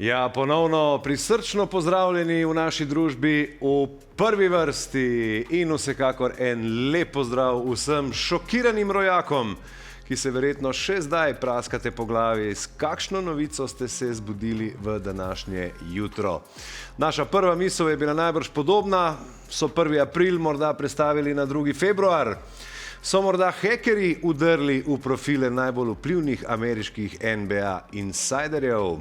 Ja, ponovno prisrčno pozdravljeni v naši družbi v prvi vrsti in vsekakor en lep pozdrav vsem šokiranim rojakom, ki se verjetno še zdaj praskate po glavi, s kakšno novico ste se zbudili v današnje jutro. Naša prva misel je bila najbrž podobna, so 1. april morda prestavili na 2. februar. So morda hekerji udrli v profile najbolj vplivnih ameriških NBA insiderjev.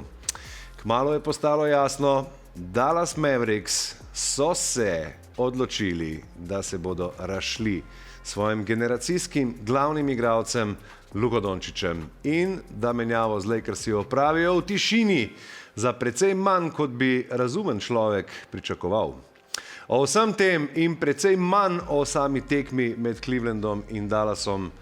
Kmalu je postalo jasno, Dallas Mavericks so se odločili, da se bodo razšli svojim generacijskim glavnim igralcem Luko Dončićem in da menjavo z Lakersi opravijo v tišini za precej manj, kot bi razumen človek pričakoval. O vsem tem in precej manj o sami tekmi med Clevelandom in Dallasom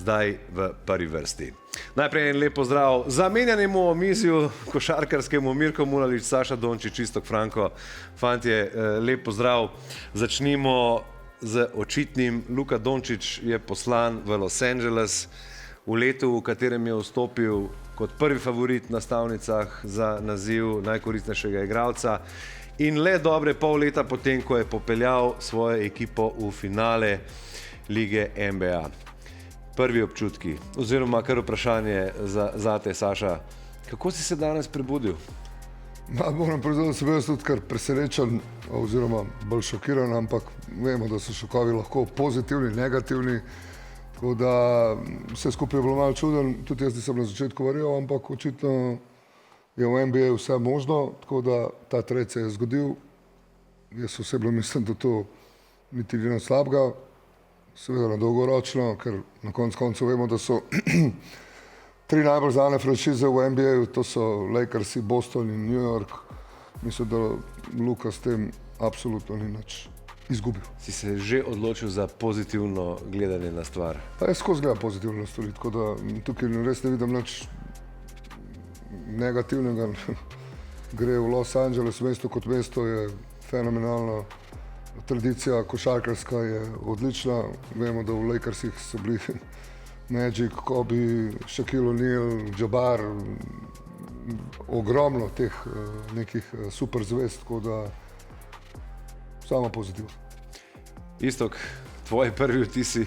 zdaj v prvi vrsti. Najprej en lep pozdrav zamenjanemu omizju košarkarskemu Mirko Mulalić, Saša Dončić, Iztok Franko. Fantje, lep pozdrav. Začnimo z očitnim. Luka Dončić je poslan v Los Angeles v letu, v katerem je vstopil kot prvi favorit na stavnicah za naziv najkoristnejšega igralca in le dobre pol leta potem, ko je popeljal svojo ekipo v finale lige NBA. Prvi občutki, oziroma kar vprašanje za te, Saša. Kako si se danes prebudil? Moram priznati, da sem bil tudi kar presrečen, oziroma bolj šokiran, ampak vemo, da so šokovi lahko pozitivni, negativni. Tako da vse skupaj je bilo malo čuden, tudi jaz nisem na začetku verjel, ampak očitno je v NBA vse možno, tako da ta trade se je zgodil. Jaz osebno mislim, da to niti ni nič slabega. Seveda na dolgoročno, ker na koncu vemo, da so tri najbolj znane franšize v NBA-ju, to so Lakersi, Boston in New York. Mislim, da Luka s tem absolutno ni nič izgubil. Si se že odločil za pozitivno gledanje na stvar? Pa jaz skozi gledam pozitivno stvari, tako da tukaj res ne vidim nič negativnega. Gre v Los Angeles, mesto kot mesto je fenomenalno. Tradicija košarkarska je odlična. Vemo, da v Lakersih so bili Magic, Kobe, Shaquille O'Neal, Jabbar, ogromno teh nekih super zvezd, tako da samo pozitivno. Iztok, tvoji prvi vtisi?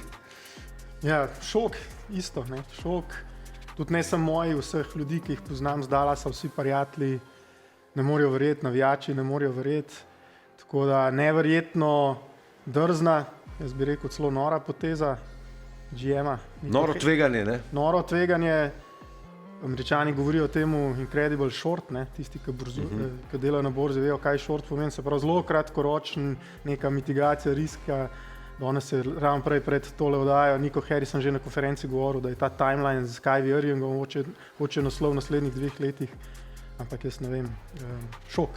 Ja, šok, isto, ne, šok. Tudi ne samo moji, vseh ljudi, ki jih poznam z Dallasa, vsi prijatelji ne morejo verjeti, navijači ne morejo verjeti. Tako da neverjetno drzna, jaz bi rekel celo nora poteza GM-a. Noro tveganje, ne? Noro tveganje. Američani govorijo o temu incredible short, ne? Tisti, ki delajo na borzi, vejo, kaj short pomeni. Se pravi zelo kratkoročen, neka mitigacija riska. Danes se ravno pred tole oddajo Nico Harrison že na konferenci govoril, da je ta timeline z Kyrie Irvingom hoče naslov v naslednjih 2 letih. Ampak jaz ne vem, šok.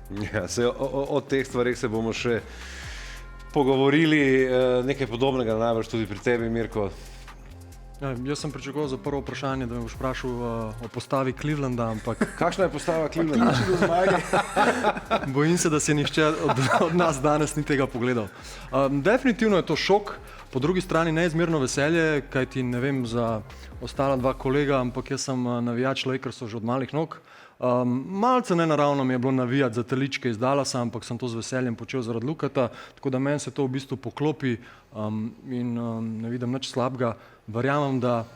Ja, o teh stvarih se bomo še pogovorili, nekaj podobnega najbrž tudi pri tebi, Mirko. Ja, jaz sem pričakoval za prvo vprašanje, da me boš vprašal o postavi Clevelanda, ampak... Kakšna je postava Clevelanda? Bojim se, da si nihče od nas danes ni tega pogledal. Definitivno je to šok, po drugi strani neizmerno veselje, kajti ne vem za ostala 2 kolega, ampak jaz sem navijač Lakersov že od malih nog. Malce nenaravno mi je bilo navijati za teličke iz Dallasa, ampak sem to z veseljem počel zaradi Lukata, tako da meni se to v bistvu poklopi in ne vidim nič slabega. Verjamem, da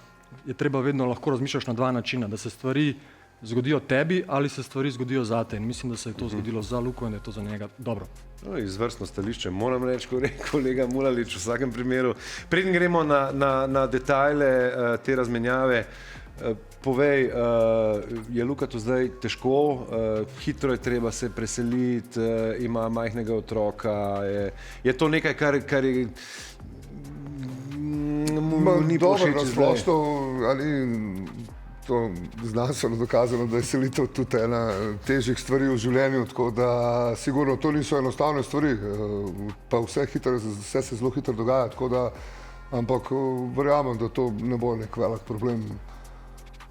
je treba vedno lahko razmišljati na 2 načina, da se stvari zgodijo tebi ali se stvari zgodijo zate in mislim, da se je to zgodilo za Luko in da je to za njega dobro. No, izvrstno stališče, moram reči, kolega Mulalić, v vsakem primeru. Preden gremo na detajle te razmenjave, povej, je Luka to zdaj težko, hitro je treba se preseliti, ima majhnega otroka, je to nekaj, kar je mu ni povšeči zdaj? Ali to znanstveno dokazano, da je selitev tudi ena težjih stvari v življenju, tako da sigurno to niso enostavne stvari, pa vse se zelo hitro dogaja, tako da, ampak verjamem, da to ne bo nek velik problem.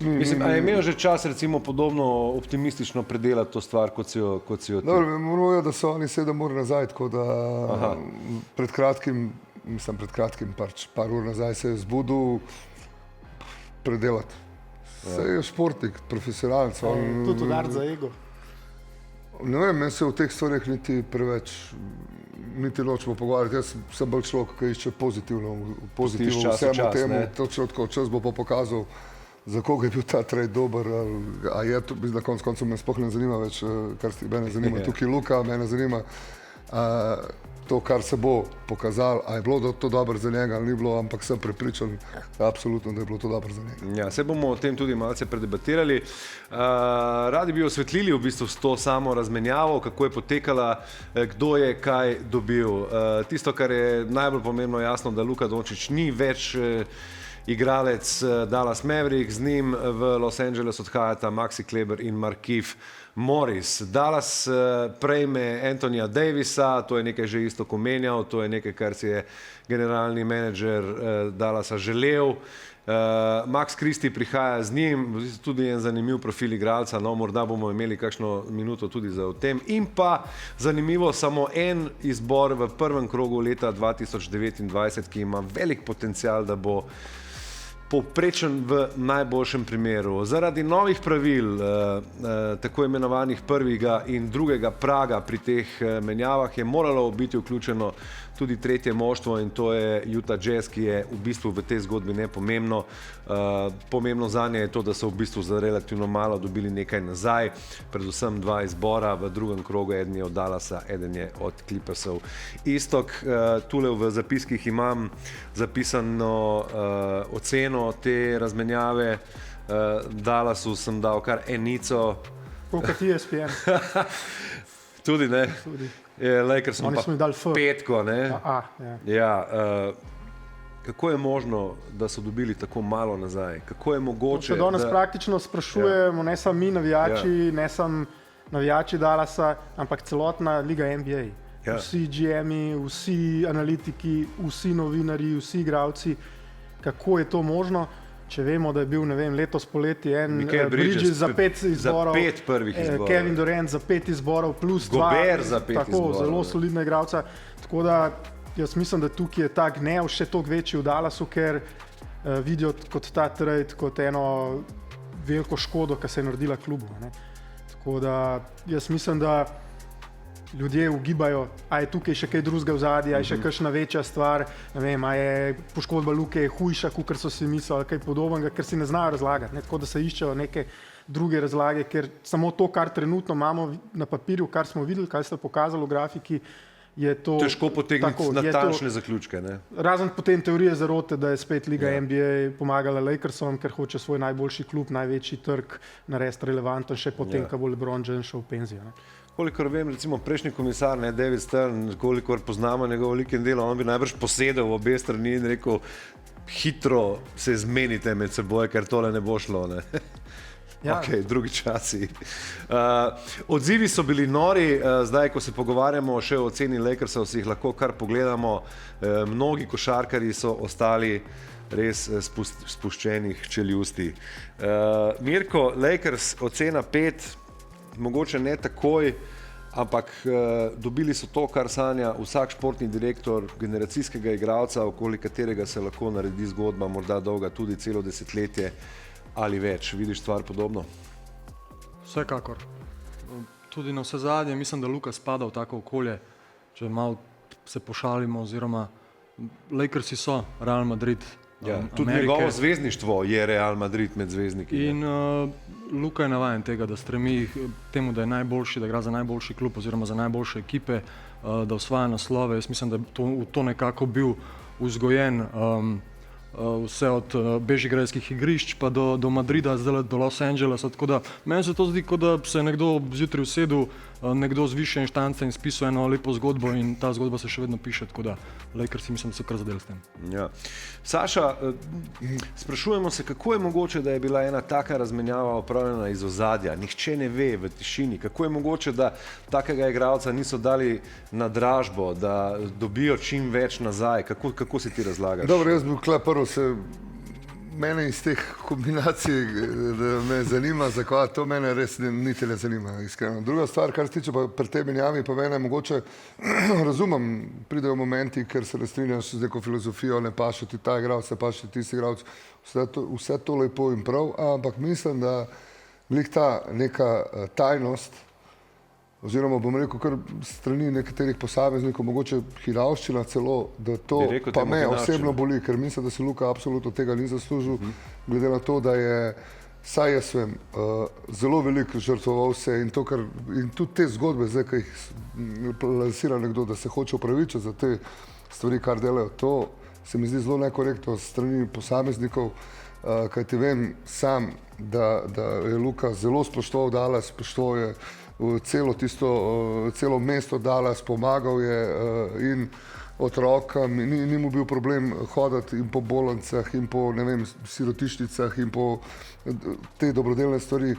Mislim, a je imel že čas recimo podobno optimistično predelati to stvar, kot si jo ti? Moram je, da so oni 7 ur nazaj, tako da pred kratkim, par ur nazaj se je zbudil predelati. Saj je športnik, profesionalc. Tudi udarc za ego. Ne vem, meni se v teh stvarih niti nočemo pogovarjati. Jaz sem bolj človek, ki išče pozitivno vsemu temu. Točno tako, čas bo pa pokazal, za koga je bil ta trade dober. A je to, na koncu koncev me sploh ne zanima več, kar se mene zanima. Tukaj Luka, mene zanima to, kar se bo pokazalo, a je bilo to dobro za njega ali ni bilo, ampak sem prepričan, absolutno, da je bilo to dobro za njega. Ja, se bomo o tem tudi malce predebatirali. Radi bi osvetlili v bistvu to samo razmenjavo, kako je potekala, kdo je kaj dobil. Tisto, kar je najbolj pomembno, jasno, da Luka Dončić ni več igralec Dallas Mavericks, z njim v Los Angeles odhajata Maxi Kleber in Markieff Morris. Dallas prejme Anthonyja Davisa, to je nekaj že isto omenjal, to je nekaj, kar si je generalni menedžer Dallasa želel. Max Christie prihaja z njim, tudi en zanimiv profil igralca, no morda bomo imeli kakšno minuto tudi za o tem. In pa zanimivo, samo en izbor v prvem krogu leta 2029, ki ima velik potencial, da bo povprečen v najboljšem primeru. Zaradi novih pravil, tako imenovanih prvega in drugega praga pri teh menjavah, je moralo biti vključeno tudi tretje moštvo in to je Utah Jazz, ki je v bistvu v tej zgodbi nepomembno. Pomembno zanje je to, da so v bistvu za relativno malo dobili nekaj nazaj, predvsem dva izbora v drugem krogu, eden je od Dallasa, eden je od Clippersov. Istok, tule v zapiskih imam zapisano oceno te razmenjave. Dallasu sem dal kar enico. Koliko ti je ESPN? Tudi ne. Lakers smo pa petko, ne? Kako je možno, da so dobili tako malo nazaj? Kako je mogoče? Danes praktično sprašujemo, ne samo mi navijači, ne samo navijači Dallasa, ampak celotna liga NBA. Vsi GM-i, vsi analitiki, vsi novinarji, vsi igralci, kako je to možno? Če vemo, da je bil, ne vem, letos poleti Bridges za 5 izborov, za 5 prvih izborov, Kevin Durant za 5 izborov, plus 2, Gobert za 5 tako, izborov. Zelo solidna igralca. Tako da jaz mislim, da tukaj je ta gnev še toliko večji v Dallasu, ker vidijo kot ta trade, kot eno veliko škodo, ki se je naredila klubu. Ne. Tako da jaz mislim, da ljudje ugibajo, a je tukaj še kaj drugega v zadnji, a je še kakšna večja stvar, ne vem, a je poškodba Luke hujša, kot so si mislili, ali kaj podobnega, ker si ne znajo razlagati. Ne? Tako da se iščejo neke druge razlage, ker samo to, kar trenutno imamo na papirju, kar smo videli, kaj ste pokazali v grafiki, je to težko potegniti natančne zaključke. Ne? Razen potem teorije zarote, da je spet Liga NBA pomagala Lakersom, ker hoče svoj najboljši klub, največji trg narediti relevanten, še potem, ko bo LeBron James šel v penzijo. Ne? Kolikor vem, recimo prejšnji komisar, ne, David Stern, kolikor poznamo njegovo lik in delo, on bi najbrž posedel v obe strani in rekel, hitro se zmenite med seboj, ker tole ne bo šlo. Ne? Ja. Ok, drugi časi. Odzivi so bili nori, zdaj, ko se pogovarjamo še o oceni Lakersov, si jih lahko kar pogledamo. Mnogi košarkarji so ostali res spuščenih čeljusti. Mirko, Lakers ocena 5, mogoče ne takoj, ampak dobili so to, kar sanja vsak športni direktor, generacijskega igralca, okoli katerega se lahko naredi zgodba, morda dolga tudi celo desetletje ali več. Vidiš stvar podobno? Vsekakor. Tudi na vse zadnje, mislim, da Luka spada v tako okolje, če malo se pošalimo, oziroma Lakersi so Real Madrid. Ja, tudi njegovo zvezdništvo je Real Madrid med zvezdniki. In Luka je navajen tega, da stremi temu, da je najboljši, da igra za najboljši klub oziroma za najboljše ekipe, da osvaja naslove. Jaz mislim, da je v to nekako bil vzgojen, vse od bežigrajskih igrišč pa do Madrida, zdaj do Los Angelesa. Tako da meni se to zdi, kot da se je nekdo zjutraj usedel, nekdo z više inštance in spisal eno lepo zgodbo in ta zgodba se še vedno piše, tako da Lakersi mislim, da so kar zadeli s tem. Ja. Saša, sprašujemo se, kako je mogoče, da je bila ena taka razmenjava opravljena iz ozadja. Nihče ne ve v tišini. Kako je mogoče, da takega igralca niso dali na dražbo, da dobijo čim več nazaj? Kako si ti razlagaš? Dobro, jaz bi prvo se mene iz teh kombinacij da me zanima, zakaj to mene res niti ne zanima, iskreno. Druga stvar, kar se tiče pa pri tej menjavi, pa mene mogoče razumem, pridejo momenti, ker se ne strinjaš z neko filozofijo, ne paše ti ta igralec, ne paše ti tisti igralec, vse to lepo in prav, ampak mislim, da glih ta neka tajnost, oziroma bom rekel kar strani nekaterih posameznikov, mogoče hinavščina celo, da to pa me osebno boli, ker mislim, da se Luka absolutno tega ni zaslužil, glede na to, da je, saj jaz vem, zelo veliko žrtvoval se in to, kar, in tudi te zgodbe, zdaj, ki jih lansira nekdo, da se hoče upravičiti za te stvari, kar delajo, to se mi zdi zelo nekorektno strani posameznikov, kajti vem sam, da je Luka zelo spoštoval Dallas, spoštoval je celo mesto Dallas, pomagal je in otrokom, ni mu bil problem hoditi in po bolnicah in po, ne vem, sirotišnicah in po te dobrodelne stvari.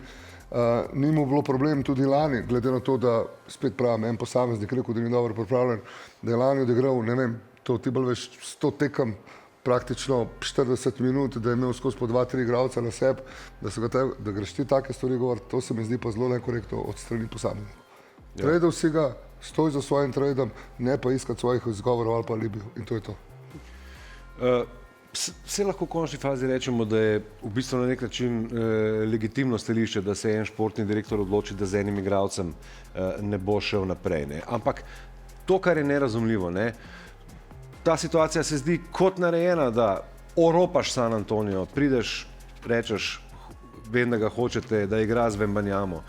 Ni mu bilo problem tudi lani, glede na to, da spet pravim, en posameznik rekel, da ni dobro pripravljen, da je lani odigral, ne vem, to ti bolj veš 100 tekem, praktično 40 minut, da je imel skozi po 2-3 igralca na sebi, da greš ti take stvari govoriti, to se mi zdi pa zelo nekorektno od strani posameznikov. Tradal si ga, stoj za svojim tradom, ne pa iskati svojih izgovorov ali pa alibijev in to je to. Vse lahko v končni fazi rečemo, da je v bistvu na nek način legitimno stališče, da se en športni direktor odloči, da z enim igralcem ne bo šel naprej. Ne? Ampak to, kar je nerazumljivo, ne? Ta situacija se zdi kot narejena, da oropaš San Antonijo, prideš, rečeš, vem, da ga hočete, da igra z Wembanyamo.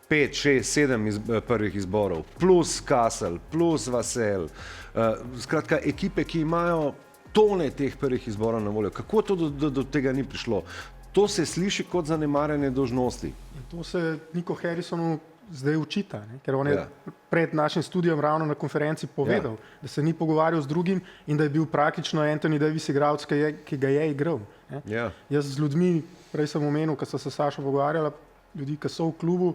5, 6, 7 prvih izborov, plus Kassel, plus Vassell. Skratka, ekipe, ki imajo tone teh prvih izborov na voljo. Kako to do tega ni prišlo? To se sliši kot zanemarjanje dolžnosti. In to se Nico Harrisonu zdaj učita, ne? Ker on je pred našim studijem ravno na konferenci povedal, da se ni pogovarjal z drugim in da je bil praktično Anthony Davis igralec, ki ga je igral. Jaz z ljudmi, prej sem omenil, ko so se Sašo pogovarjala, ljudi, ki so v klubu,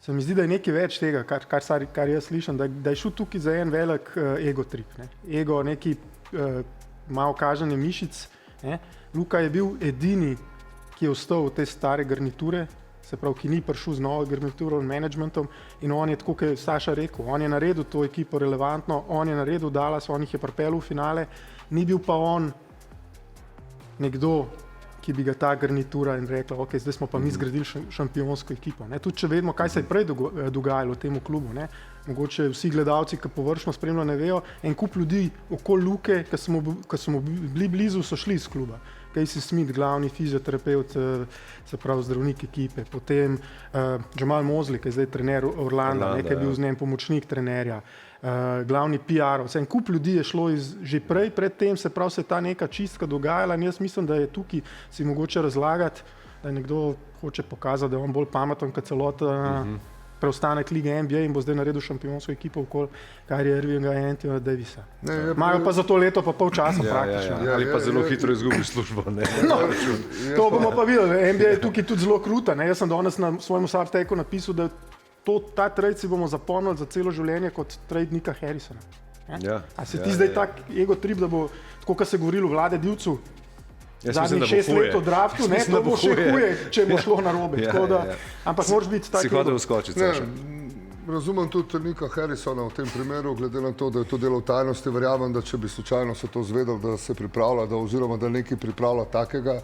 se mi zdi, da je nekaj več tega, kar jaz slišim, da je šel tukaj za en velik ego trip. Ne? Ego, neki malo kažanje mišic. Ne? Luka je bil edini, ki je ostal v te stare garniture, se pravi, ki ni prišel z novo garnituro in managementom in on je, tako kot je Saša rekel, on je naredil to ekipo relevantno, on je naredil Dallas, on jih je pripeljal v finale, ni bil pa on nekdo, ki bi ga ta garnitura in rekla, ok, zdaj smo pa mi zgradili šampionsko ekipo. Ne? Tudi če vedemo, kaj se je prej dogajalo v tem klubu. Ne? Mogoče vsi gledalci, ki površno spremljajo, ne vejo, en kup ljudi okoli Luke, ki smo bili blizu, so šli iz kluba. Casey Smith, glavni fizioterapeut, se pravi zdravnik ekipe, potem Jamal Mosley, ki je zdaj trener Orlanda, ki je bil z njim pomočnik trenerja, glavni PR, en kup ljudi je šlo že predtem, se pravi, se je ta neka čistka dogajala in jaz mislim, da je tukaj si mogoče razlagati, da je nekdo hoče pokazati, da je on bolj pameten kot celota preostanek lige NBA in bo zdaj naredil šampionsko ekipo okoli Kyrie in Anthonyja Davisa. Imajo pa za to leto pa pol časa praktično. Ali pa zelo hitro izgubiš službo. To bomo pa videli. NBA je tukaj tudi zelo kruta. Jaz sem danes na svojem Substacku napisal, da ta trade si bomo zapomnili za celo življenje kot trade Nika Harrisona. A se ti zdaj tak ego trip, da bo, tako kot se govorilo Vlade Divcu, zadnjih 6 let v draftu, to bo še huje, če bo šlo narobe. Ampak moraš biti tak. Si hodil vskočiti. Razumem tudi Nika Harrisona v tem primeru, glede na to, da je to delo v tajnosti, verjamem, da če bi slučajno se to zvedel, da se pripravlja, oziroma da nekaj pripravlja takega,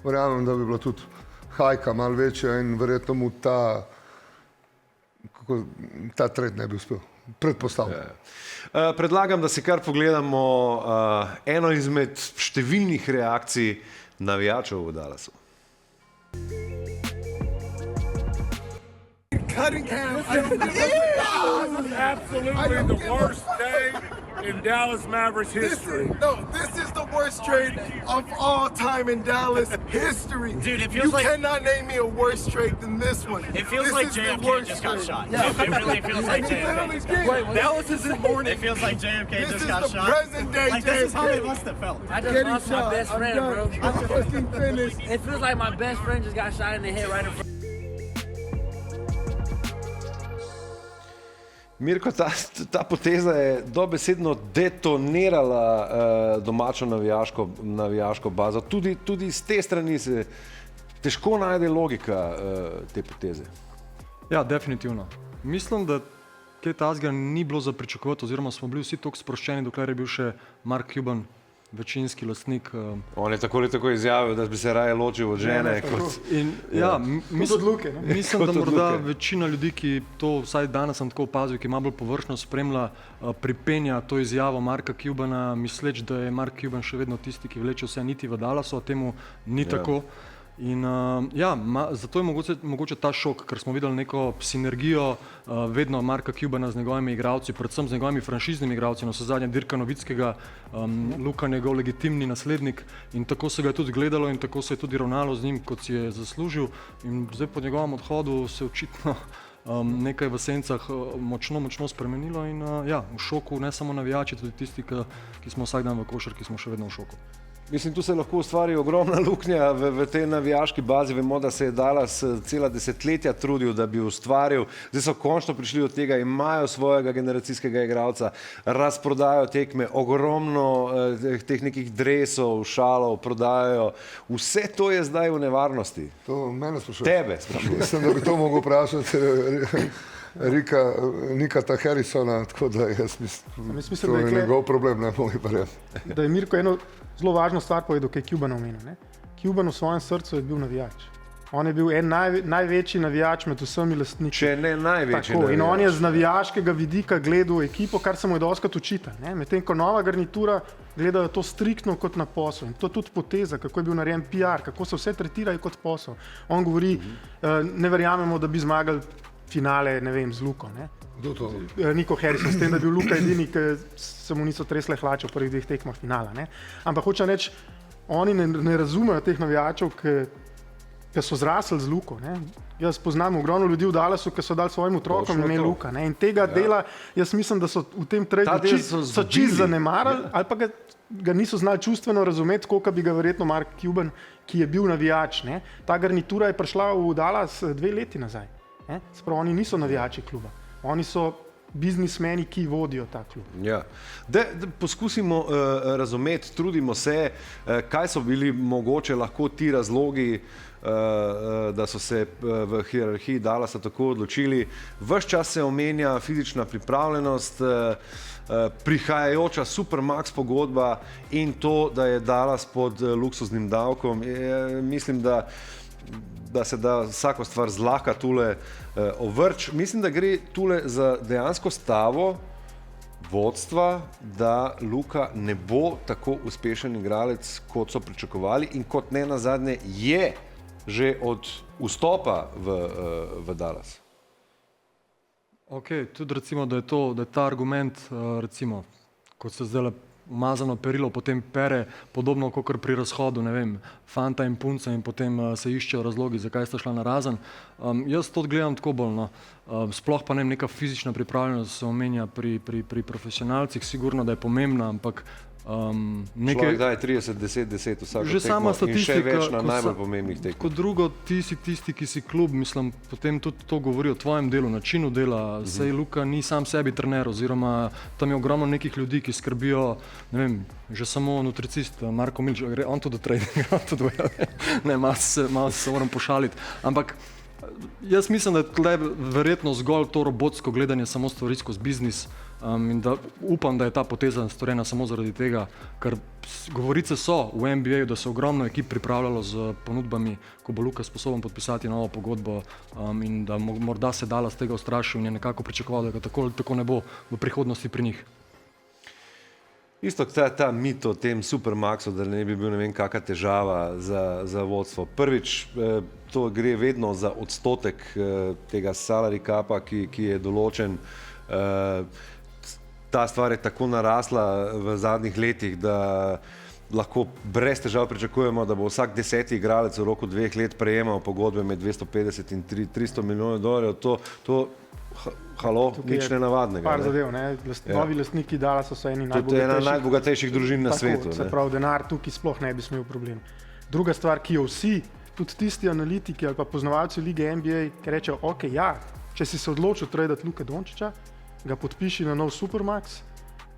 verjamem, da bi bila tudi hajka malo večja in verjetno mu ta trend ne bi uspel. Predpostavljam. Predlagam, da si kar pogledamo eno izmed številnih reakcij navijačev v Dallasu. Absolutely the worst day in Dallas Mavericks history. This is the worst trade of all time in Dallas history. Dude, it feels you like cannot name me a worse trade than this one. It feels like JFK just got shot. Yeah. It really feels like JFK. Wait, Dallas isn't born. It feels like JFK just got shot. This is the present day like, JFK. This is how it must have felt. I just lost my best friend, bro. I'm fucking finished. It feels like my best friend just got shot in the head right in front. Mirko, ta poteza je dobesedno detonirala domačo navijaško bazo. Tudi z te strani se težko najde logika te poteze. Ja, definitivno. Mislim, da kaj takega ni bilo za pričakovati, oziroma smo bili vsi toliko sproščeni, dokler je bil še Mark Cuban večinski lastnik. On je tako ali tako izjavil, da bi se raje ločil od žene. Mislim, da morda večina ljudi, ki to vsaj danes sem tako opazil, ki ima bolj površno spremlja, pripenja to izjavo Marka Cubana, misleč, da je Mark Cuban še vedno tisti, ki vleče vse niti v Dallasu, a temu ni tako. In zato je mogoče ta šok, ker smo videli neko sinergijo vedno Marka Cubana z njegovimi igralci, predvsem z njegovimi franšiznimi igralci, no zadnje Dirka Nowitzkega, Luka njegov legitimni naslednik, in tako se ga je tudi gledalo in tako se je tudi ravnalo z njim, kot si je zaslužil. In zdaj po njegovem odhodu se očitno nekaj v sencah močno spremenilo in v šoku ne samo navijači, tudi tisti, ki smo vsak dan v košarki, smo še vedno v šoku. Mislim, tu se lahko ustvari ogromna luknja v tej navijaški bazi. Vemo, da se je Dallas cela desetletja trudil, da bi ustvaril. Zdaj so končno prišli od tega, imajo svojega generacijskega igralca, razprodajo tekme, ogromno teh nekih dresov, šalov prodajajo. Vse to je zdaj v nevarnosti. To mene sprašuje. Tebe sprašuje. Mislim, da bi to mogel vprašati Nikata Harrisona, tako da jaz mislim, to je njegov problem, ne moj verjeti. Da je Mirko eno zelo važno stvar povedal, kaj je Cuban omenil. Cuban v svojem srcu je bil navijač. On je bil en največji navijač med vsemi lastniki. Če ne največji navijač. In on je z navijaškega vidika gledal ekipo, kar se mu je dostikrat učita. Medtem ko nova garnitura gledajo to striktno kot na posel. In to tudi poteza, kako je bil narejen PR, kako se vse tretirajo kot posel. On govori, ne verjamemo, da bi zmagali finale, ne vem, z Luko. Niko Harrison, s tem, da je bil Luka edini, ki se mu niso tresle hlače v prvih 2 tekmah finala. Ampak hočem reči, oni ne razumejo teh navijačev, ki so zrasli z Luko. Jaz poznam ogromno ljudi v Dallasu, ki so dali svojim otrokom ime Luka. In tega dela, jaz mislim, da so v tem tradu so čisto zanemarili, ali pa ga niso znali čustveno razumeti, koliko bi ga verjetno Mark Cuban, ki je bil navijač. Ta garnitura je prišla v Dallas 2 leti nazaj. Sprav, oni niso navijači kluba, oni so biznismeni, ki vodijo ta klub. Ja. Poskusimo razumeti, trudimo se, kaj so bili mogoče lahko ti razlogi, da so se v hierarhiji Dallasa tako odločili. Ves čas se omenja fizična pripravljenost, prihajajoča Supermax pogodba in to, da je Dallas pod luksuznim davkom. Mislim, da se da vsako stvar zlahka tule ovrč. Mislim, da gre tule za dejansko stavo vodstva, da Luka ne bo tako uspešen igralec, kot so pričakovali in kot ne nazadnje je že od vstopa v Dallas. Ok, tudi recimo, da je ta argument, recimo, kot se zdaj umazano perilo potem pere, podobno kot pri razhodu, ne vem, fanta in punca in potem se iščejo razlogi, zakaj sta šla na razen. Jaz to gledam tako bolj, sploh pa ne neka fizična pripravljenost se omenja pri profesionalcih, sigurno, da je pomembna, ampak Človek daje 30-10-10 vsako že sama tekmo in še več na statistika, najbolj pomembnih tekmah. Kot drugo, ti si tisti, ki si klub, mislim, potem tudi to govori o tvojem delu, načinu dela. Sej Luka ni sam sebi trener, oziroma tam je ogromno nekih ljudi, ki skrbijo, ne vem, že samo nutricist Marko Milič, gre on to do treninga, ne, malo se moram pošaliti, ampak jaz mislim, da je tle verjetno zgolj to robotsko gledanje, samo stvari skozi biznis, in da upam, da je ta poteza storjena samo zaradi tega, ker govorice so v NBA-ju, da se ogromno ekip pripravljalo z ponudbami, ko bo Luka sposoben podpisati novo pogodbo, in da morda se Dallas tega ustrašil in je nekako pričakoval, da ga tako ne bo v prihodnosti pri njih. Isto ta mit o tem Supermaxu, da ne bi bil ne vem kakšna težava za vodstvo. Prvič, to gre vedno za odstotek tega salary capa, ki je določen. Ta stvar je tako narasla v zadnjih letih, da lahko brez težav pričakujemo, da bo vsak 10. igralec v roku 2 let prejemal pogodbe med 250 in 300 milijonov dolarjev. Halo, nič nenavadnega. Par zadev, novi lastniki Dallasa so ena najbogatejših družin na svetu. Se pravi, denar tukaj sploh ne bi smel problem. Druga stvar, ki jo vsi, tudi tisti analitiki ali pa poznavalci lige NBA, ki rečejo, ok, ja, če si se odločil tradati Luke Dončića, ga podpiši na nov Supermax,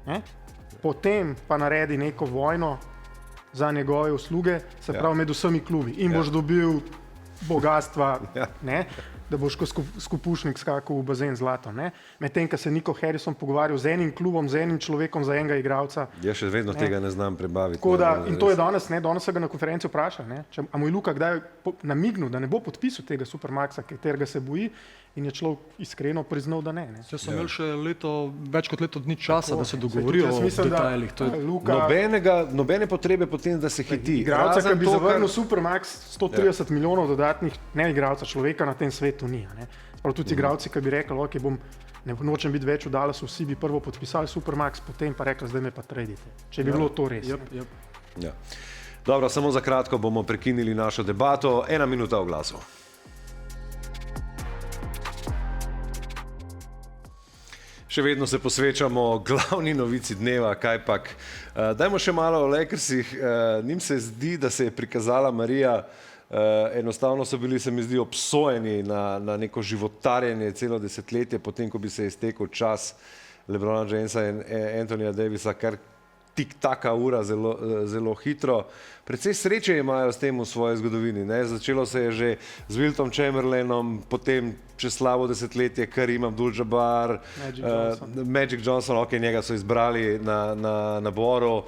ne? Potem pa naredi neko vojno za njegove usluge, se pravi med vsemi klubi in boš dobil bogatstva, ne? Da boš kot skupušnik skakal v bazen zlato. Medtem, ko se Nico Harrison pogovarjal z enim klubom, z enim človekom, za enega igralca. Jaz še vedno tega ne znam prebaviti. In to je danes, danes se ga na konferenci vpraša, a mu je Luka kdaj namignil, da ne bo podpisal tega Supermaxa, katerega se boji, in je človek iskreno priznal, da ne. Zdaj so imeli še več kot leto dni časa, da se dogovorijo o detajlih. Nobene potrebe potem, da se hiti. Igralca, ki bi zavrnil Supermax, 130 milijonov dodatnih, ne igralca, človeka na tem svetu ni. Prav tudi igralci, ki bi rekli, ok, nočem biti več v Dallasu, vsi bi prvo podpisali Supermax, potem pa rekli, zdaj me pa tradite. Če bi bilo to res. Ja. Dobro, samo za kratko bomo prekinili našo debato. 1 minuta oglasov. Še vedno se posvečamo glavni novici dneva, kajpak. Dajmo še malo o Lakersih. Njim se zdi, da se je prikazala Marija, enostavno so bili, se mi zdi, obsojeni na neko životarjenje celo desetletje, potem, ko bi se iztekel čas LeBrona Jamesa in Anthonyja Davisa, kar tik-taka ura zelo hitro. Predvsej sreče imajo s tem v svoji zgodovini. Začelo se je že z Wiltom Chamberlainom, potem čez slabo desetletje Kareem Abdul-Jabbar, Magic Johnson, ok, njega so izbrali na naboru,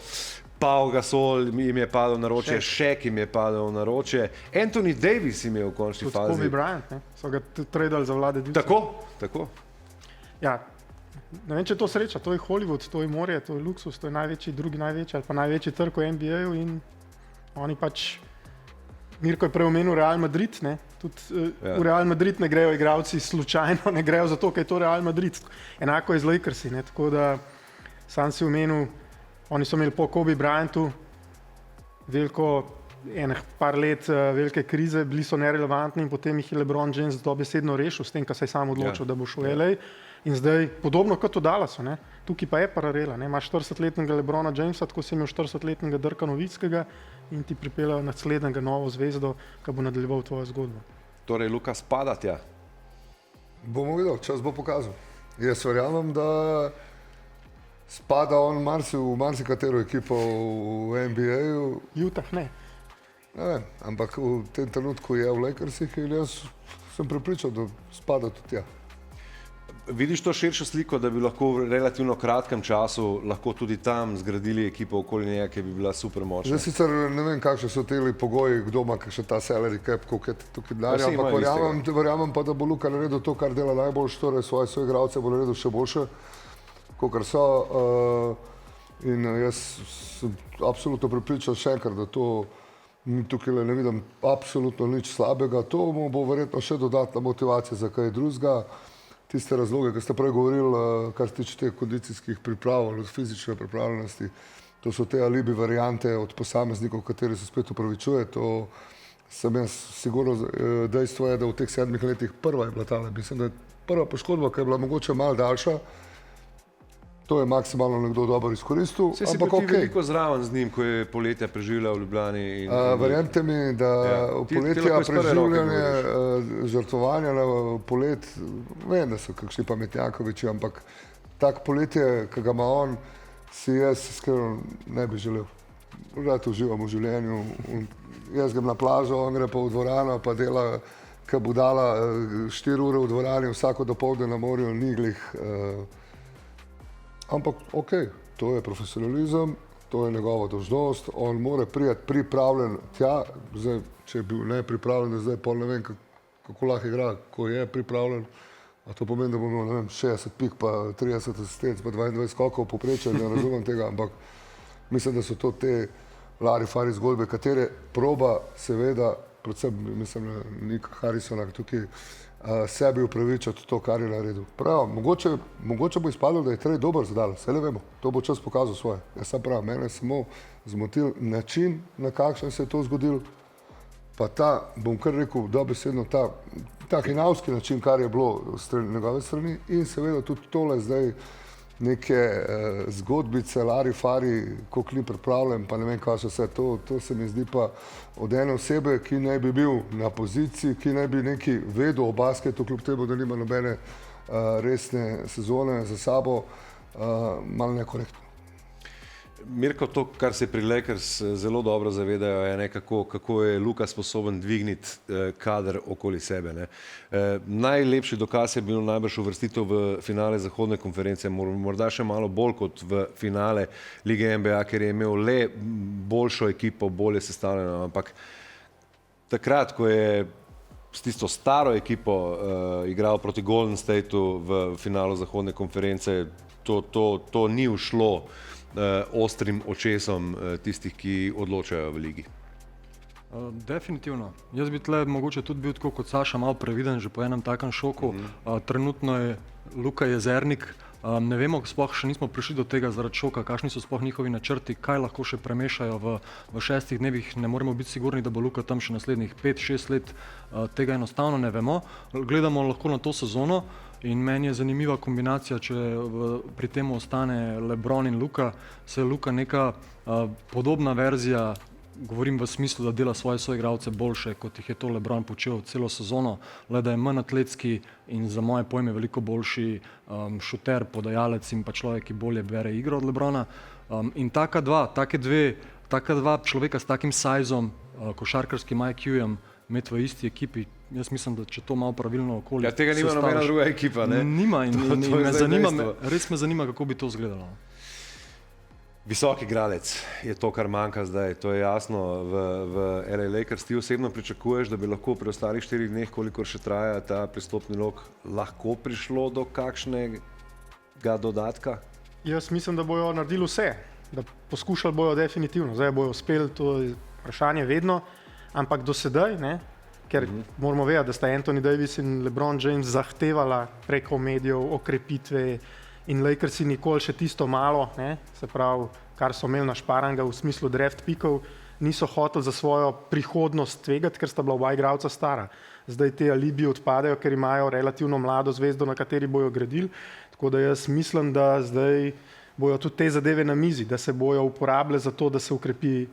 Pau Gasol jim je padel na roče, Shaq jim je padel na roče, Anthony Davis jim je v končni fazi. Kobe Bryant, so ga tradali za Vlade Divca. Tako. Ja, ne vem, če je to sreča, to je Hollywood, to je morje, to je luksus, to je največji, drugi največji ali pa največji trg v NBA-ju in oni pač, Mirko je prej omenil Real Madrid, tudi v Real Madrid ne grejo igralci slučajno, ne grejo zato, ker je to Real Madrid. Enako je z Lakersi, tako da sam si omenil, oni so imeli po Kobe Bryantu par let velike krize, bili so nerelevantni in potem jih je LeBron James dobesedno rešil s tem, ko se je sam odločil, da bo šel v LA. In zdaj, podobno kot v Dallasu, tukaj pa je paralela. Imaš 40-letnega LeBrona Jamesa, tako si imel 40-letnega Dirka Nowitzkega in ti pripeljajo naslednjega novo zvezdo, ki bo nadaljeval tvojo zgodbo. Torej, Luka, spada tja? Bomo videli, čas bo pokazal. Jaz verjamem, da spada on v marsikatero ekipo v NBA-ju. Utah ne. Ne vem, ampak v tem trenutku je v Lakersih in jaz sem prepričal, da spada tudi tja. Vidiš to širšo sliko, da bi lahko v relativno kratkem času lahko tudi tam zgradili ekipo okoli njega, ki bi bila super močna? Zdaj sicer ne vem, kakšni so teli pogoji, kdo ima še ta salary cap, koliko je tukaj denarja, ampak verjamem pa, da bo Luka naredil to, kar dela najboljše, torej svoje soigralce bo naredil še boljše, kakor so. In jaz sem absolutno prepričan še enkrat, da to tukaj ne vidim absolutno nič slabega. To mu bo verjetno še dodatna motivacija za kaj drugega. Tiste razloge, ki ste prej govorili, kar se tiče teh kondicijskih priprav, fizične pripravljenosti, to so te alibi variante od posameznikov, kateri se spet upravičuje. To sem jaz sigurno, dejstvo je, da v teh 7 letih prva je bila tale. Mislim, da je prva poškodba, ki je bila mogoče malo daljša, to je maksimalno nekdo dobro izkoristil. Se si pa ti veliko zraven z njim, ko je poletja preživljal v Ljubljani? Verjemite mi, da poletja preživljanje, žrtvovanja na polet, vem, da so kakšni pametnjakoviči, ampak tak poletje, ki ga ima on, si jaz iskreno ne bi želel. Rad uživam v življenju. Jaz grem na plažo, on gre pa v dvorano, pa dela, ki bo dala 4 ure v dvorani, vsako dopoldne na morju, ni glih. Ampak ok, to je profesionalizem, to je njegova dolžnost, on mora priti pripravljen tja, zdaj, če je bil nepripravljen, zdaj pol ne vem, kako lahko igra, ko je pripravljen, a to pomeni, da bo imel, ne vem, 60 pik, pa 30 asistenc, pa 22 skokov poprečja, ne razumem tega, ampak mislim, da so to te lari-fari zgodbe, katere proba seveda, predvsem mislim na Nika Harrisona tukaj, sebi upravičati to, kar je naredil. Prav, mogoče bo izpadlo, da je trade dober za Dallas, vse le vemo, to bo čas pokazal svoje. Jaz sem prav, mene je samo zmotil način, na kakšen se je to zgodil, pa ta, bom kar rekel, dobesedno ta hinavski način, kar je bilo njegove strani in seveda tudi tole zdaj neke zgodbice, lari-fari, koliko ni pripravljen, pa ne vem, kaj so vse to se mi zdi pa od ene osebe, ki naj bi bil na poziciji, ki naj bi nekaj vedel o basketu, kljub temu, da nima nobene resne sezone za sabo, malo nekorektno. Mirko, to, kar se pri Lakers zelo dobro zavedajo, je kako je Luka sposoben dvigniti kader okoli sebe. Ne. Najlepši dokaz je bil najbrž uvrstitev v finale zahodne konference, morda še malo bolj kot v finale Lige NBA, ker je imel le boljšo ekipo, bolje sestavljeno, ampak takrat, ko je s tisto staro ekipo igral proti Golden Stateu v finalu zahodne konference, to ni ušlo ostrim očesom tistih, ki odločajo v ligi. Definitivno. Jaz bi tle mogoče tudi bil tako kot Saša malo previden že po enem takem šoku. Trenutno je Luka Jezernik, ne vemo, sploh še nismo prišli do tega zaradi šoka, kakšni so sploh njihovi načrti, kaj lahko še premešajo v 6 dnevih, ne moremo biti sigurni, da bo Luka tam še naslednjih 5-6 let, tega enostavno ne vemo. Gledamo lahko na to sezono in meni je zanimiva kombinacija, če pri tem ostane LeBron in Luka, se je Luka neka podobna verzija, govorim v smislu, da dela svoje soigralce boljše, kot jih je to LeBron počel celo sezono, le da je manj atletski in za moje pojme veliko boljši šuter, podajalec in pa človek, ki bolje bere igro od LeBrona. In taka dva človeka s takim sajzom, košarkarskim IQ-jem, imeti v isti ekipi, jaz mislim, da če to malo pravilno okolje... Ja, tega nima nobena druga ekipa, ne? Nima in me zanima, res me zanima, kako bi to izgledalo. Visok igralec je to, kar manjka zdaj, to je jasno v LA Lakers. Ti osebno pričakuješ, da bi lahko pri ostalih 4 dneh, kolikor še traja ta prestopni rok, lahko prišlo do kakšnega dodatka? Jaz mislim, da bojo naredili vse, da poskušali bojo definitivno. Zdaj bojo uspeli, to je vprašanje vedno, ampak do sedaj, ne, ker moramo vedeti, da sta Anthony Davis in LeBron James zahtevala preko medijev okrepitve in Lakersi nikoli še tisto malo, ne, se pravi, kar so imeli našparanga v smislu draft pikov, niso hoteli za svojo prihodnost tvegati, ker sta bila oba igralca stara. Zdaj te alibi odpadejo, ker imajo relativno mlado zvezdo, na kateri bojo gradili, tako da jaz mislim, da zdaj bojo tudi te zadeve na mizi, da se bojo uporabile za to, da se ukrepi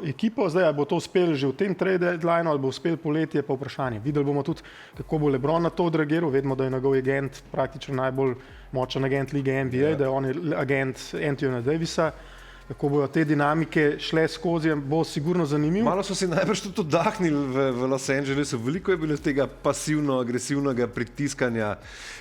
ekipo. Zdaj, ali bo to uspel že v tem trade deadline ali bo uspel poletje, pa vprašanje. Videli bomo tudi, kako bo LeBron na to odreagiral. Vedemo, da je njegov agent praktično najbolj močen agent lige NBA, da je on agent Anthonyja Davisa. Kako bojo te dinamike šle skozi, bo sigurno zanimivo. Malo so si najbrž tudi oddahnili v Los Angelesu. Veliko je bilo tega pasivno-agresivnega pritiskanja.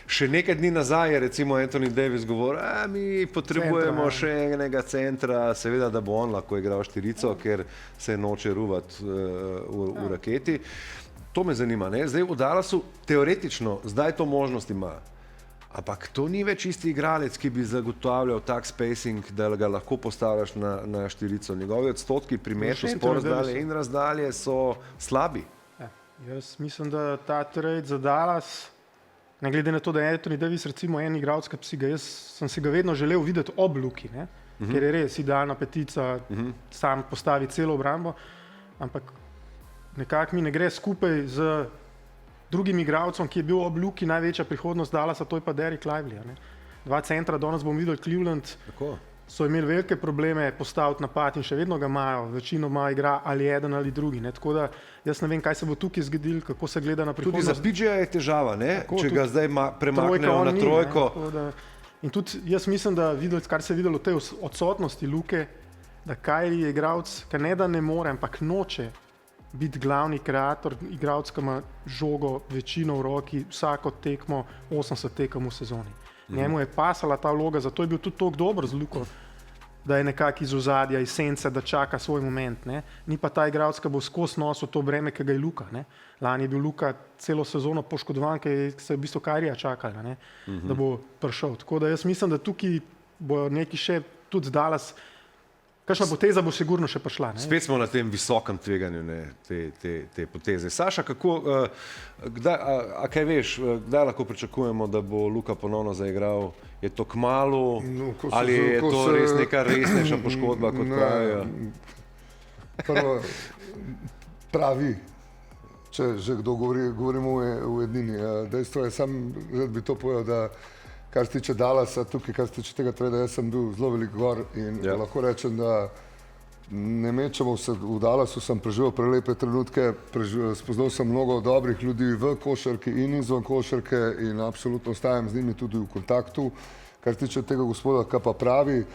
Še nekaj dni nazaj je recimo Anthony Davis govoril, mi potrebujemo še enega centra, seveda, da bo on lahko igral štirico, ker se noče ruvati v raketi. To me zanima, ne? Zdaj v Dallasu teoretično, zdaj to možnost ima. Ampak to ni več isti igralec, ki bi zagotavljal tak spacing, da ga lahko postavljaš na štirico. Njegovi odstotki pri metu spor razdalje in razdalje so slabi. Ja, jaz mislim, da ta trade za Dallas, ne glede na to, da je Anthony Davis recimo en igralec, jaz sem si ga vedno želel videti ob Luki, ne? Ker je res idealna petica, sam postavi celo obrambo, ampak nekako mi ne gre skupaj z drugim igralcem, ki je bil ob Luki največja prihodnost Dallasa, to je pa Derek Lively. Ne? 2 centra, danes bomo videli Cleveland, so imeli velike probleme postaviti napad in še vedno ga imajo, večinoma igra ali eden ali drugi. Ne? Tako da jaz ne vem, kaj se bo tukaj zgodilo, kako se gleda na prihodnost. Tudi za PJ je težava, ne? Tako, če ga zdaj premaknejo na trojko. In tudi jaz mislim, da kar se je videlo v tej odsotnosti Luke, da Kyrie je igralec, ki ne da ne more, ampak noče biti glavni kreator, igralec, ki ima žogo večino v roki, vsako tekmo, 80 tekem v sezoni. Njemu je pasala ta vloga, zato je bil tudi toliko dober z Luko, da je nekako iz ozadja, iz sence, da čaka svoj moment. Ne? Ni pa ta igralec, ki bo skozi nosil to breme, ki ga je Luka. Ne? Lani je bil Luka celo sezono poškodovan, ker se je v bistvu Kyrija čakala, ne? Da bo prišel. Tako da jaz mislim, da tukaj bo neki še tudi Dallas. Kakšna poteza bo sigurno še prišla. Ne? Spet smo na tem visokem tveganju, ne, te poteze. Saša, kaj veš, kdaj lahko pričakujemo, da bo Luka ponovno zaigral? Je to kmalu ali je to res neka resnejša poškodba, kot pravijo? Prvo pravi, če že kdo govorimo v ednini. Dejstvo je, sam bi to povedal, da kar se tiče Dallasa, tukaj, kar se tiče tega trada, jaz sem bil zelo veliko gor in lahko rečem, da ne mečemo se, v Dallasu sem preživel prelepe trenutke, spoznal sem mnogo dobrih ljudi v košarki in izven košarke in absolutno ostajam z njimi tudi v kontaktu. Kar se tiče tega gospoda, kaj pa pravi,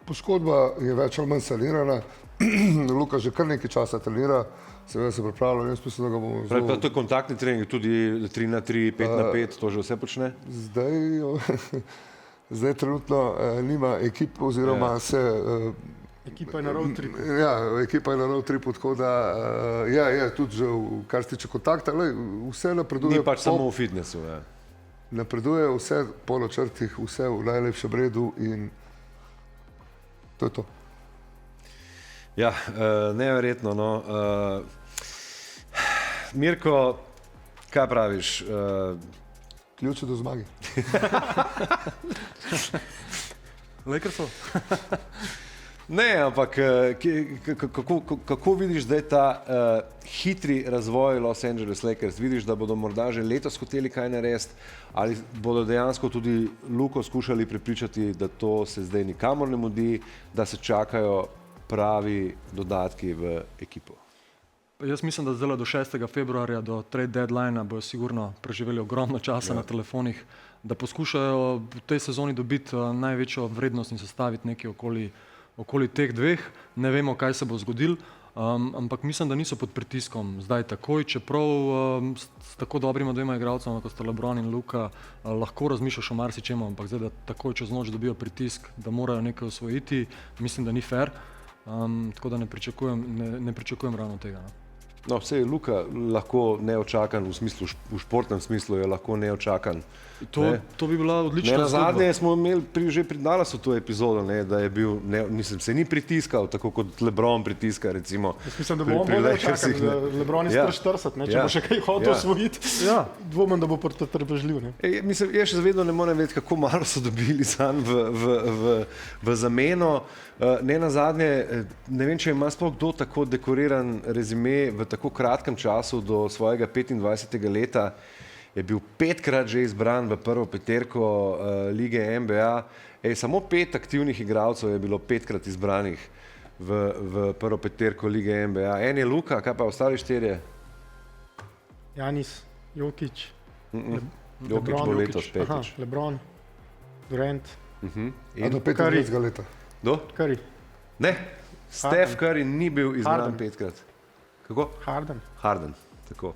poškodba je več ali manj sanirana, Luka že kar nekaj časa trenira, seveda se pripravlja, jaz mislim, da ga bomo Pravi, pa to je kontaktni trening, tudi 3x3, 5x5, to že vse počne? Zdaj trenutno nima ekip oziroma se... Ekipa je na road tripu. Ja, ekipa je na road tripu, tako da je tudi že, kar se tiče kontakta, vse napreduje. Ni pač samo v fitnessu, ja. Napreduje vse po načrtih, vse v najlepšem redu in to je to. Ja, neverjetno, no. Mirko, kaj praviš? Ključ do zmage. Lakersov? Ne, ampak kako vidiš zdaj ta hitri razvoj Los Angeles Lakers? Vidiš, da bodo morda že letos hoteli kaj narediti, ali bodo dejansko tudi Luko skušali prepričati, da to se zdaj nikamor ne mudi, da se čakajo pravi dodatki v ekipo? Jaz mislim, da zdaj do 6. februarja, do trade deadlinea, bojo sigurno preživeli ogromno časa na telefonih, da poskušajo v tej sezoni dobiti največjo vrednost in sestaviti nekaj okoli teh dveh. Ne vemo, kaj se bo zgodilo, ampak mislim, da niso pod pritiskom zdaj takoj, čeprav s tako dobrima dvema igralcema, kot sta LeBron in Luka, lahko razmišljaš o marsičemu, ampak zdaj, da takoj čez noč dobijo pritisk, da morajo nekaj osvojiti, mislim, da ni fair, tako da ne pričakujem ravno tega. No, vse je Luka lahko neočakan, v smislu, v športnem smislu je lahko neočakan. To bi bila odlična zgodba. Nazadnje smo imeli že pri Dallasu to epizodo, da je bil, se ni pritiskal, tako kot LeBron pritiska, recimo. Jaz mislim, da bo on bolj neočakan, LeBron je 140, če bo še kaj hotel osvojiti, dvomim, da bo trpežljiv. Mislim, jaz še zavedno ne morem vedeti, kako malo so dobili zanj v zameno. Ne nazadnje, ne vem, če ima sploh kdo tako dekoriran rezime v tako kratkem času do svojega 25. leta. Je bil 5-krat že izbran v prvo peterko lige NBA. Samo 5 aktivnih igralcev je bilo 5-krat izbranih v prvo peterko lige NBA. En je Luka, kaj pa ostali 4? Janis, Jokić. Jokić bo letos 5. LeBron, Durant. A do 25. leta? Do? Curry. Ne, Steph Curry ni bil izbran 5-krat. Kako? Harden, tako.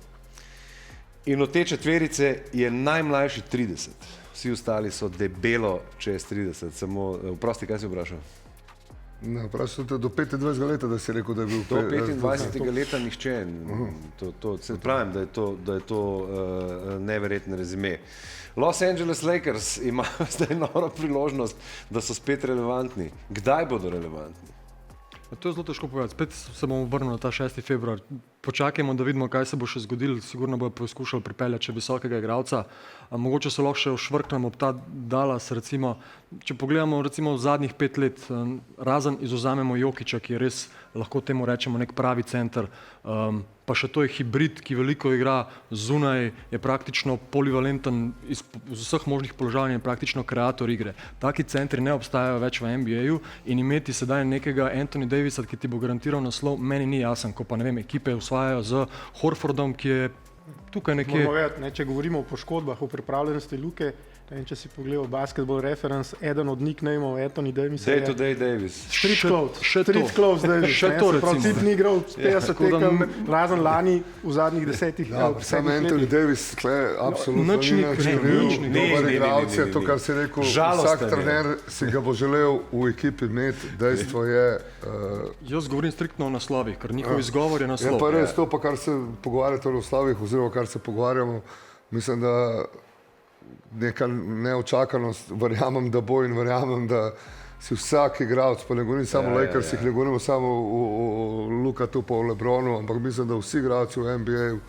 In od te četverice je najmlajši 30. Vsi ostali so debelo čez 30. Samo, vprosti, kaj si vprašal? Ne, vprašal te do 25. leta, da si rekel, da je bil... Do 25. leta nihče. Se pravim, da je to neverjetno rezime. Los Angeles Lakers imajo zdaj noro priložnost, da so spet relevantni. Kdaj bodo relevantni? To je zelo težko povedati. Spet se bomo vrnili na ta 6. februar. Počakajmo, da vidimo, kaj se bo še zgodilo. Sigurno bojo poskušali pripeljati še visokega igralca. Mogoče se lahko še ošvrknemo ob ta Dallas, recimo. Če pogledamo recimo v zadnjih 5 let, razen izvzamemo Jokića, ki je res, lahko temu rečemo, nek pravi center, pa še to je hibrid, ki veliko igra zunaj, je praktično polivalenten iz vseh možnih položajev in je praktično kreator igre. Taki centri ne obstajajo več v NBA-ju in imeti sedaj nekega Anthony Davisa, ki ti bo garantiral naslov, meni ni jasen, ko pa ne vem, ekipe osvajajo z Horfordom, ki je tukaj nekje... Moramo vedeti, če govorimo o poškodbah, o pripravljenosti Luke, če si pogledal Basketball Reference, eden od nicknameov Anthony Davisa je... Day-to-day Davis. Street Clothes Davis. Še to, recimo. Prav cip ni igral 50 tekem, razen lani v zadnjih 10 letih. Sam Anthony Davis, absolutno ni dober igralec, je to, kar si rekel, vsak trener si ga bo želel v ekipi imeti, dejstvo je... Jaz govorim striktno o naslovih, ker njihov izgovor je naslov. Je pa res to, pa kar se pogovarjate o naslovih, oziroma kar se pogovarjamo, mislim, da neka neočakanost, verjamem, da bo in verjamem, da si vsak igralec, pa ne govorim samo o Lakersih, ne govorimo samo o Lukatu pa o LeBronu, ampak mislim, da vsi igralci v NBA-ju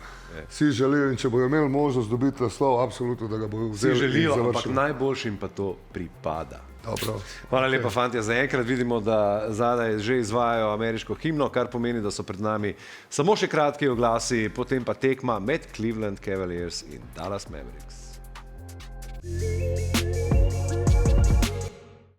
si želijo in če bojo imeli možnost dobiti naslov, absolutno, da ga bojo vzeli in završili. Želijo, ampak najboljšim pa to pripada. Dobro. Hvala lepa, fantje. Zaenkrat vidimo, da zadaj že izvajajo ameriško himno, kar pomeni, da so pred nami samo še kratki oglasi, potem pa tekma med Cleveland Cavaliers in Dallas Mavericks.